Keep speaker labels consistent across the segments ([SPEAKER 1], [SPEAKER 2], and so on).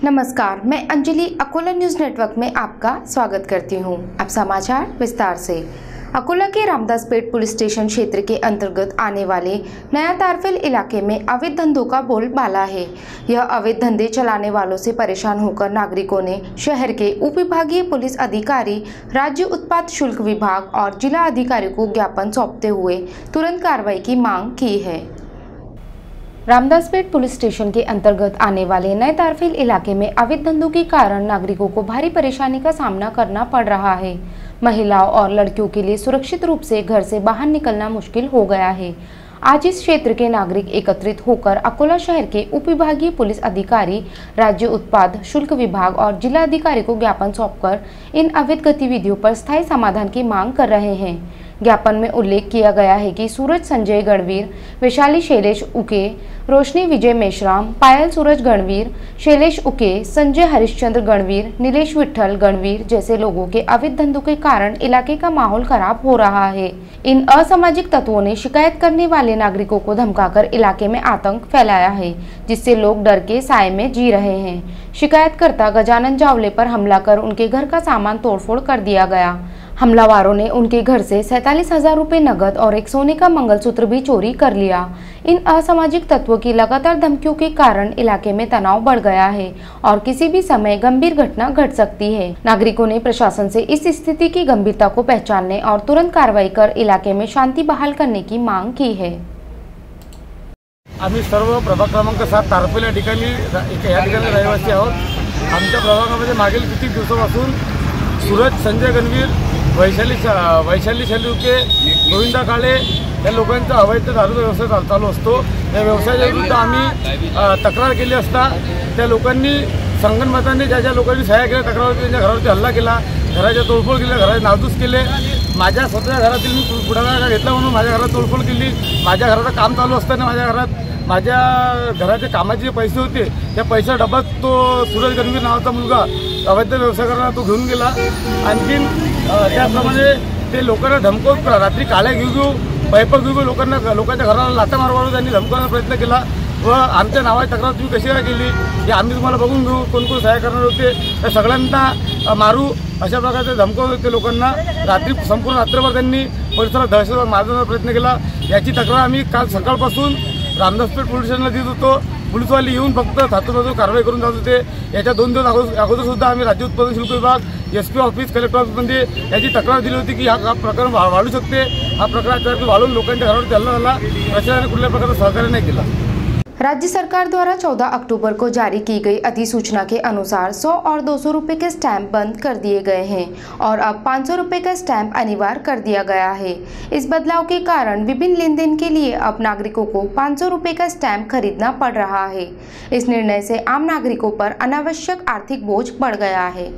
[SPEAKER 1] नमस्कार, मैं Anjali Akola news network में आपका स्वागत करती हूं। अब समाचार विस्तार से। अकोला के रामदासपेट पुलिस स्टेशन क्षेत्र के अंतर्गत आने वाले नया तारफेल इलाके में अवैध धंधों का बोलबाला है। यह अवैध धंधे चलाने वालों से परेशान होकर नागरिकों ने शहर के उप विभागीय पुलिस अधिकारी, राज्य उत्पाद शुल्क विभाग और जिला अधिकारी को ज्ञापन सौंपते हुए तुरंत कार्रवाई की मांग की है। रामदासपेट पुलिस स्टेशन के अंतर्गत आने वाले नए तारफेल इलाके में अवैध धंधों के कारण नागरिकों को भारी परेशानी का सामना करना पड़ रहा है। महिलाओं और लड़कियों के लिए सुरक्षित रूप से घर से बाहर निकलना मुश्किल हो गया है। आज इस क्षेत्र के नागरिक एकत्रित होकर अकोला शहर के उप विभागीय पुलिस अधिकारी, राज्य उत्पाद शुल्क विभाग और जिला अधिकारी को ज्ञापन सौंपकर इन अवैध गतिविधियों पर स्थायी समाधान की मांग कर रहे हैं। ज्ञापन में उल्लेख किया गया है कि सूरज संजय गणवीर, वैशाली शैलेश उके, रोशनी विजय मेश्राम, पायल सूरज गणवीर, शैलेश उके, संजय हरिश्चंद्र गणवीर, नीलेश विठल गणवीर जैसे लोगों के अवैध धंधों के कारण इलाके का माहौल खराब हो रहा है। इन असामाजिक तत्वों ने शिकायत करने वाले नागरिकों को धमकाकर इलाके में आतंक फैलाया है, जिससे लोग डर के साए में जी रहे हैं। शिकायतकर्ता गजानन जावले पर हमला कर उनके घर का सामान तोड़फोड़ कर दिया गया। हमलावरों ने उनके घर से 47,000 रुपये नगद और एक सोने का मंगलसूत्र भी चोरी कर लिया। इन असामाजिक तत्वों की लगातार धमकियों के कारण इलाके में तनाव बढ़ गया है और किसी भी समय गंभीर घटना घट सकती है। नागरिकों ने प्रशासन से इस स्थिति की गंभीरता को पहचानने और तुरंत कार्रवाई कर इलाके में शांति बहाल करने की मांग की है।
[SPEAKER 2] आम्ही सर्व प्रभाग क्रमांक 7 तारफेल या ठिकाणी रहिवासी आहोत। आमच्या प्रभागामध्ये मागील किती दिवसापासून सूरज संजय गणवीर, वैशाली शैलुके, गोविंदा काळे या लोकांचा अवैध दारूचा व्यवसाय चालू असतो। या व्यवसायाच्या विरुद्ध आम्ही तक्रार केली असता त्या लोकांनी संगनमताने ज्या लोकांनी सह्या केल्या तक्रारवरती त्यांच्या घरावरती हल्ला केला, घराच्या तोडफोड केली, घराचे नासधूस केले। माझ्या स्वतःच्या घरातील मी पुढाकार घेतला म्हणून माझ्या घरात तोडफोड केली। माझ्या घराचं काम चालू असताना माझ्या घराचे कामाचे पैसे होते त्या पैसा डब्यात तो सूरज गणवीर नावाचा मुलगा अवैध व्यवसाय करणारा तो घेऊन गेला। आणखीन त्याप्रमाणे ते लोकांना धमकवून रात्री काळ्या घेऊ पाईप घेऊ लोकांच्या घराला लाथा मारवाडून त्यांनी धमकवण्याचा प्रयत्न केला व आमच्या नावाची तक्रार तुम्ही कशी काय केली हे आम्ही तुम्हाला बघून घेऊ, कोण कोण सहाय्य करणार होते त्या सगळ्यांना मारू अशा प्रकारचे धमकवत होते लोकांना। रात्री संपूर्ण रात्रभर त्यांनी परिसरात दहशतवाद मारण्याचा प्रयत्न केला। याची तक्रार आम्ही काल सकाळपासून रामदासपेट पोलीस स्टेशनला देत होतो। पोलीसवाले येऊन फक्त थातून कारवाई करून जात होते। याच्या 2 दिवस अगोदर सुद्धा आम्ही राज्य उत्पादन शुल्क विभाग, SP ऑफिस, कलेक्टर ऑफिसमध्ये याची तक्रार दिली होती की हा प्रकरण वाढू शकते। हा प्रकार वाढून लोकांच्या घरावर हल्ला झाला, प्रशासनाने कुठल्या प्रकारचं सहकार्य नाही केला।
[SPEAKER 1] राज्य सरकार द्वारा 14 अक्टूबर को जारी की गई अधिसूचना के अनुसार 100 और 200 रुपये के स्टैंप बंद कर दिए गए हैं और अब 500 रुपये का स्टैंप अनिवार्य कर दिया गया है। इस बदलाव के कारण विभिन्न लेन देन के लिए अब नागरिकों को 500 रुपये का स्टैंप खरीदना पड़ रहा है। इस निर्णय से आम नागरिकों पर अनावश्यक आर्थिक बोझ बढ़ गया है।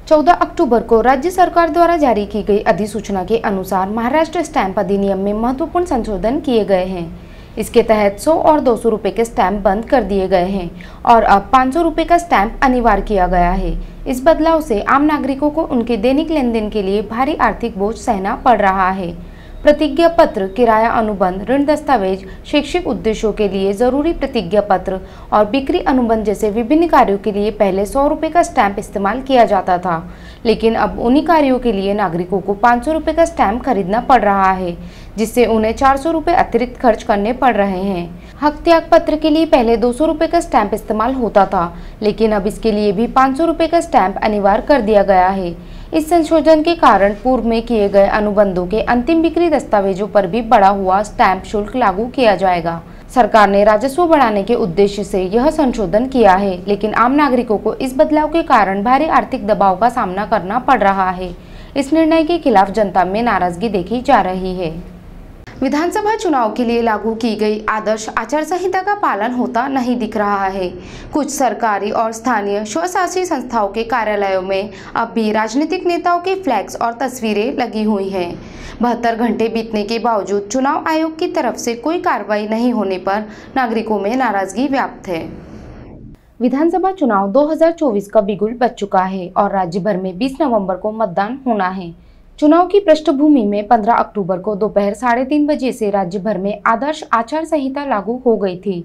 [SPEAKER 1] 14 अक्टूबर को राज्य सरकार द्वारा जारी की गई अधिसूचना के अनुसार महाराष्ट्र स्टैंप अधिनियम में महत्वपूर्ण संशोधन किए गए हैं। इसके तहत 100 और 200 रुपये के स्टैंप बंद कर दिए गए हैं और अब 500 रुपये का स्टैंप अनिवार्य किया गया है। इस बदलाव से आम नागरिकों को उनके दैनिक लेन देन के लिए भारी आर्थिक बोझ सहना पड़ रहा है। प्रतिज्ञा पत्र, किराया अनुबंध, ऋण दस्तावेज, शैक्षिक उद्देश्यों के लिए जरूरी प्रतिज्ञा पत्र और बिक्री अनुबंध जैसे विभिन्न कार्यों के लिए पहले 100 रुपये का स्टैंप इस्तेमाल किया जाता था, लेकिन अब उन्हीं कार्यों के लिए नागरिकों को 500 रुपये का स्टैंप खरीदना पड़ रहा है, जिससे उन्हें 400 रुपये अतिरिक्त खर्च करने पड़ रहे हैं। हक त्याग पत्र के लिए पहले 200 रुपये का स्टैंप इस्तेमाल होता था, लेकिन अब इसके लिए भी 500 रुपये का स्टैंप अनिवार्य कर दिया गया है। इस संशोधन के कारण पूर्व में किए गए अनुबंधों के अंतिम बिक्री दस्तावेजों पर भी बढ़ा हुआ स्टैंप शुल्क लागू किया जाएगा। सरकार ने राजस्व बढ़ाने के उद्देश्य से यह संशोधन किया है, लेकिन आम नागरिकों को इस बदलाव के कारण भारी आर्थिक दबाव का सामना करना पड़ रहा है। इस निर्णय के खिलाफ जनता में नाराजगी देखी जा रही है। विधानसभा चुनाव के लिए लागू की गई आदर्श आचार संहिता का पालन होता नहीं दिख रहा है। कुछ सरकारी और स्थानीय स्वशासी संस्थाओं के कार्यालयों में अब भी राजनीतिक नेताओं के फ्लैक्स और तस्वीरें लगी हुई हैं। 72 घंटे बीतने के बावजूद चुनाव आयोग की तरफ से कोई कार्रवाई नहीं होने पर नागरिकों में नाराजगी व्याप्त है। विधानसभा चुनाव 2024 का बिगुल बज चुका है और राज्य भर में 20 नवंबर को मतदान होना है। चुनाव की पृष्ठभूमि में 15 अक्टूबर को दोपहर 3:30 बजे से राज्य भर में आदर्श आचार संहिता लागू हो गई थी।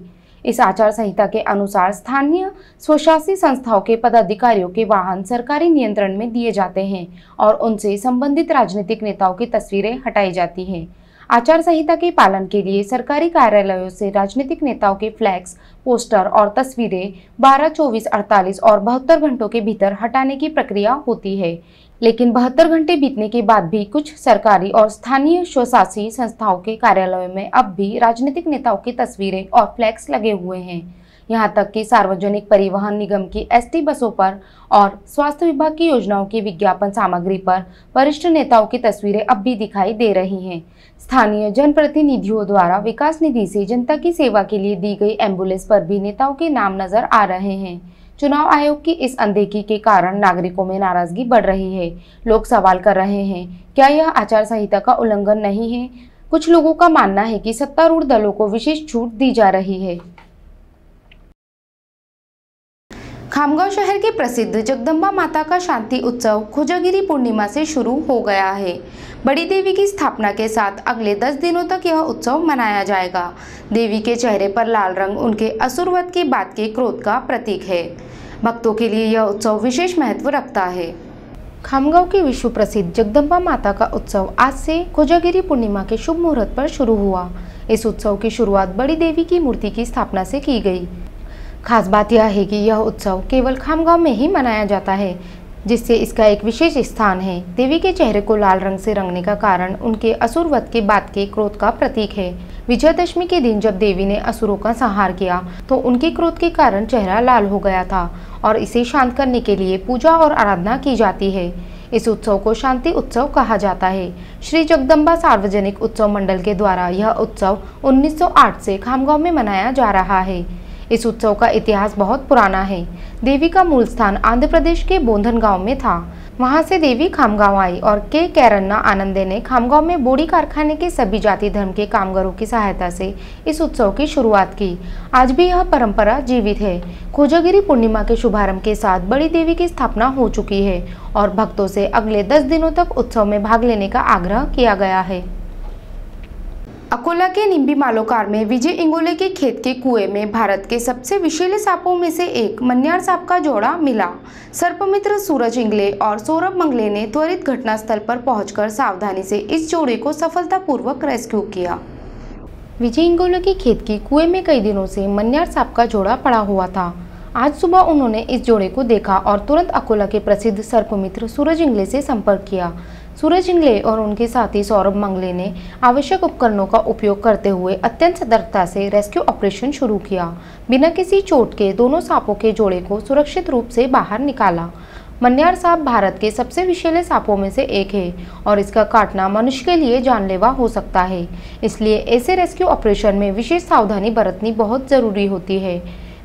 [SPEAKER 1] इस आचार संहिता के अनुसार स्थानीय स्वशासी संस्थाओं के पदाधिकारियों के वाहन सरकारी नियंत्रण में दिए जाते हैं और उनसे संबंधित राजनीतिक नेताओं की तस्वीरें हटाई जाती हैं। आचार संहिता के पालन के लिए सरकारी कार्यालयों से राजनीतिक नेताओं के फ्लैक्स, पोस्टर और तस्वीरें 12, 24, 48 और 72 घंटों के भीतर हटाने की प्रक्रिया होती है। लेकिन 72 घंटे बीतने के बाद भी कुछ सरकारी और स्थानीय स्वशासी संस्थाओं के कार्यालयों में अब भी राजनीतिक नेताओं की तस्वीरें और फ्लैक्स लगे हुए हैं। यहाँ तक कि सार्वजनिक परिवहन निगम की एसटी बसों पर और स्वास्थ्य विभाग की योजनाओं की विज्ञापन सामग्री पर वरिष्ठ नेताओं की तस्वीरें अब भी दिखाई दे रही हैं। स्थानीय जनप्रतिनिधियों द्वारा विकास निधि से जनता की सेवा के लिए दी गई एम्बुलेंस पर भी नेताओं के नाम नजर आ रहे हैं। चुनाव आयोग की इस अनदेखी के कारण नागरिकों में नाराजगी बढ़ रही है। लोग सवाल कर रहे हैं, क्या यह आचार संहिता का उल्लंघन नहीं है? कुछ लोगों का मानना है कि सत्तारूढ़ दलों को विशेष छूट दी जा रही है। खामगांव शहर के प्रसिद्ध जगदम्बा माता का शांति उत्सव खोजागिरी पूर्णिमा से शुरू हो गया है। बड़ी देवी की स्थापना के साथ अगले 10 दिनों तक यह उत्सव मनाया जाएगा। देवी के चेहरे पर लाल रंग उनके असुरवध के बाद के क्रोध का प्रतीक है। भक्तों के लिए यह उत्सव विशेष महत्व रखता है। खामगांव की विश्व प्रसिद्ध जगदम्बा माता का उत्सव आज से खोजागिरी पूर्णिमा के शुभ मुहूर्त पर शुरू हुआ। इस उत्सव की शुरुआत बड़ी देवी की मूर्ति की स्थापना से की गई। खास बात यह है कि यह उत्सव केवल खामगांव में ही मनाया जाता है, जिससे इसका एक विशेष स्थान है। देवी के चेहरे को लाल रंग से रंगने का कारण उनके असुर वध के बाद के क्रोध का प्रतीक है। विजयादशमी के दिन जब देवी ने असुरों का संहार किया तो उनके क्रोध के कारण चेहरा लाल हो गया था और इसे शांत करने के लिए पूजा और आराधना की जाती है। इस उत्सव को शांति उत्सव कहा जाता है। श्री जगदम्बा सार्वजनिक उत्सव मंडल के द्वारा यह उत्सव 1908 से खामगांव में मनाया जा रहा है। इस उत्सव का इतिहास बहुत पुराना है। देवी का मूल स्थान आंध्र प्रदेश के बोंधन गांव में था। वहां से देवी खामगांव आई और के कैरन्ना आनंदे ने खामगांव में बोड़ी कारखाने के सभी जाति धर्म के कामगारों की सहायता से इस उत्सव की शुरुआत की। आज भी यह परंपरा जीवित है। खोजागिरी पूर्णिमा के शुभारंभ के साथ बड़ी देवी की स्थापना हो चुकी है और भक्तों से अगले 10 दिनों तक उत्सव में भाग लेने का आग्रह किया गया है। अकोला के निम्बी मालोकार में विजय इंगोले के खेत के कुएं में भारत के सबसे विषैले सांपों में से एक मन्यार सांप का जोड़ा मिला। सर्पमित्र सूरज इंगले और सौरभ मंगले ने त्वरित घटनास्थल पर पहुंचकर सावधानी से इस जोड़े को सफलतापूर्वक रेस्क्यू किया। विजय इंगोले के खेत के कुएं में कई दिनों से मन्यार सांप का जोड़ा पड़ा हुआ था। आज सुबह उन्होंने इस जोड़े को देखा और तुरंत अकोला के प्रसिद्ध सर्पमित्र सूरज इंगले से संपर्क किया। सूरज इंगले और उनके साथी सौरभ मंगले ने आवश्यक उपकरणों का उपयोग करते हुए अत्यंत सतर्कता से रेस्क्यू ऑपरेशन शुरू किया। बिना किसी चोट के दोनों सांपों के जोड़े को सुरक्षित रूप से बाहर निकाला। मन्यार सांप भारत के सबसे विषैले सांपों में से एक है और इसका काटना मनुष्य के लिए जानलेवा हो सकता है। इसलिए ऐसे रेस्क्यू ऑपरेशन में विशेष सावधानी बरतनी बहुत जरूरी होती है।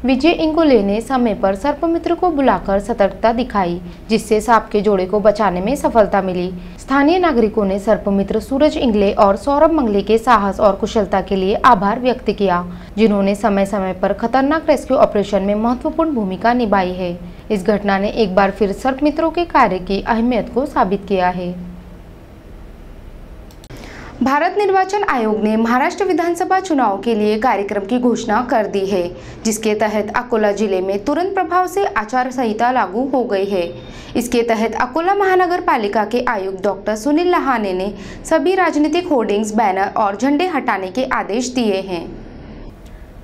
[SPEAKER 1] विजय इंगोले ने समय पर सर्पमित्र को बुलाकर सतर्कता दिखाई, जिससे सांप के जोड़े को बचाने में सफलता मिली। स्थानीय नागरिकों ने सर्पमित्र सूरज इंगले और सौरभ मंगले के साहस और कुशलता के लिए आभार व्यक्त किया, जिन्होंने समय समय पर खतरनाक रेस्क्यू ऑपरेशन में महत्वपूर्ण भूमिका निभाई है। इस घटना ने एक बार फिर सर्पमित्रों के कार्य की अहमियत को साबित किया है। भारत निर्वाचन आयोग ने महाराष्ट्र विधानसभा चुनाव के लिए कार्यक्रम की घोषणा कर दी है, जिसके तहत अकोला जिले में तुरंत प्रभाव से आचार संहिता लागू हो गई है। इसके तहत अकोला महानगर पालिका के आयुक्त डॉक्टर सुनील लहाने ने सभी राजनीतिक होर्डिंग्स, बैनर और झंडे हटाने के आदेश दिए हैं।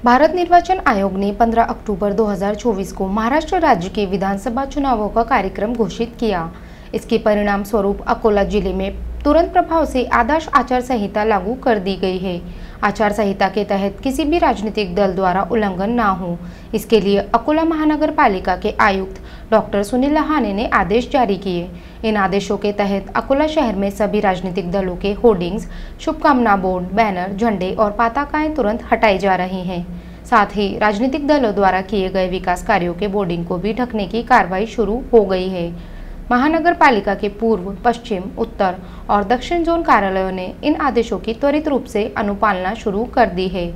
[SPEAKER 1] भारत निर्वाचन आयोग ने 15 अक्टूबर 2024 को महाराष्ट्र राज्य के विधानसभा चुनावों का कार्यक्रम घोषित किया। इसके परिणाम स्वरूप अकोला जिले में तुरंत प्रभाव से आदर्श आचार संहिता लागू कर दी गई है। आचार संहिता के तहत किसी भी राजनीतिक दल द्वारा उल्लंघन ना हो, इसके लिए अकोला महानगर पालिका के आयुक्त डॉक्टर सुनील लहाने ने आदेश जारी किए। इन आदेशों के तहत अकोला शहर में सभी राजनीतिक दलों के होर्डिंग्स, शुभकामना बोर्ड, बैनर, झंडे और पताकाएं तुरंत हटाई जा रही हैं। साथ ही राजनीतिक दलों द्वारा किए गए विकास कार्यों के बोर्डिंग को भी ढकने की कार्रवाई शुरू हो गई है। महानगर पालिका के पूर्व, पश्चिम, उत्तर और दक्षिण जोन कार्यालयों ने इन आदेशों की त्वरित रूप से अनुपालना शुरू कर दी है।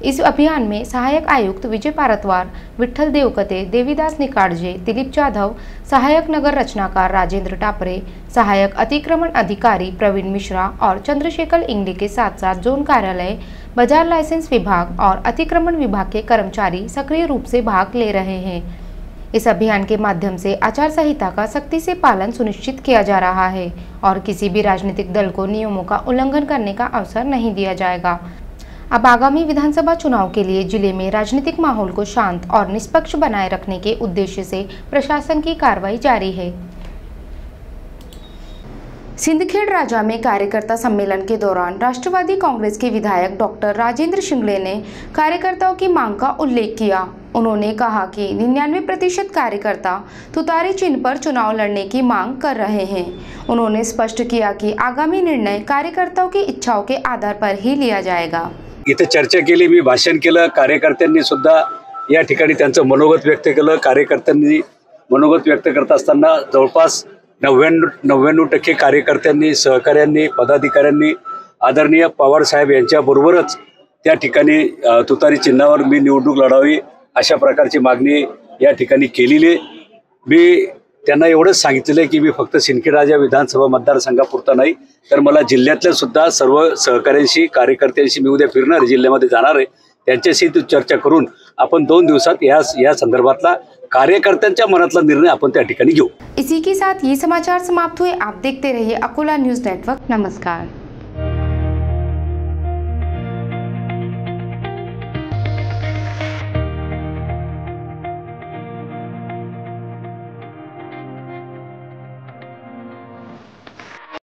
[SPEAKER 1] इस अभियान में सहायक आयुक्त विजय पारतवार, विठ्ठल देवकते, देवीदास निकाड़जे, दिलीप जाधव, सहायक नगर रचनाकार राजेंद्र टापरे, सहायक अतिक्रमण अधिकारी प्रवीण मिश्रा और चंद्रशेखर इंगले के साथ साथ जोन कार्यालय बाजार लाइसेंस विभाग और अतिक्रमण विभाग के कर्मचारी सक्रिय रूप से भाग ले रहे हैं। इस अभियान के माध्यम से आचार संहिता का सख्ती से पालन सुनिश्चित किया जा रहा है और किसी भी राजनीतिक दल को नियमों का उल्लंघन करने का अवसर नहीं दिया जाएगा। अब आगामी विधानसभा चुनाव के लिए जिले में राजनीतिक माहौल को शांत और निष्पक्ष बनाए रखने के उद्देश्य से प्रशासन की कार्रवाई जारी है। सिंदखेड़ राजा में कार्यकर्ता सम्मेलन के दौरान राष्ट्रवादी कांग्रेस के विधायक डॉक्टर राजेंद्र शिंगले ने कार्यकर्ताओं की मांग का उल्लेख किया। उन्होंने कहा कि 99% कार्यकर्ता तुतारी चिन्ह पर चुनाव लड़ने की मांग कर रहे हैं। उन्होंने स्पष्ट किया कि आगामी निर्णय कार्यकर्ताओं की इच्छाओं के आधार पर ही लिया जाएगा।
[SPEAKER 3] इथे चर्चा केली, मी भाषण केलं, कार्यकर्त्यांनी सुद्धा या ठिकाणी त्यांचं मनोगत व्यक्त केलं। कार्यकर्त्यांनी मनोगत व्यक्त करत असताना जवळपास 99% कार्यकर्त्यांनी, सहकाऱ्यांनी, पदाधिकाऱ्यांनी आदरणीय पवार साहेब यांच्याबरोबरच त्या ठिकाणी तुतारी चिन्हावर मी निवडणूक लढावी अशा प्रकारची मागणी या ठिकाणी केलेली। मी त्यांना एवढंच सांगितलेलं आहे की मी फक्त सिंदखेड राजा विधानसभा मतदारसंघापुरता नाही तर मला जिल्ह्यातल्या सुद्धा सर्व सहकाऱ्यांशी, कार्यकर्त्यांशी मी उद्या फिरणार आहे, जिल्ह्यामध्ये जाणार आहे, त्यांच्याशी चर्चा करून आपण 2 दिवसात या संदर्भातला कार्यकर्त्यांच्या मनातला निर्णय आपण त्या ठिकाणी घेऊ।
[SPEAKER 1] इसी के साथ ये समाचार समाप्त हुए। आप देखते रहिए अकोला न्यूज़ नेटवर्क। नमस्कार।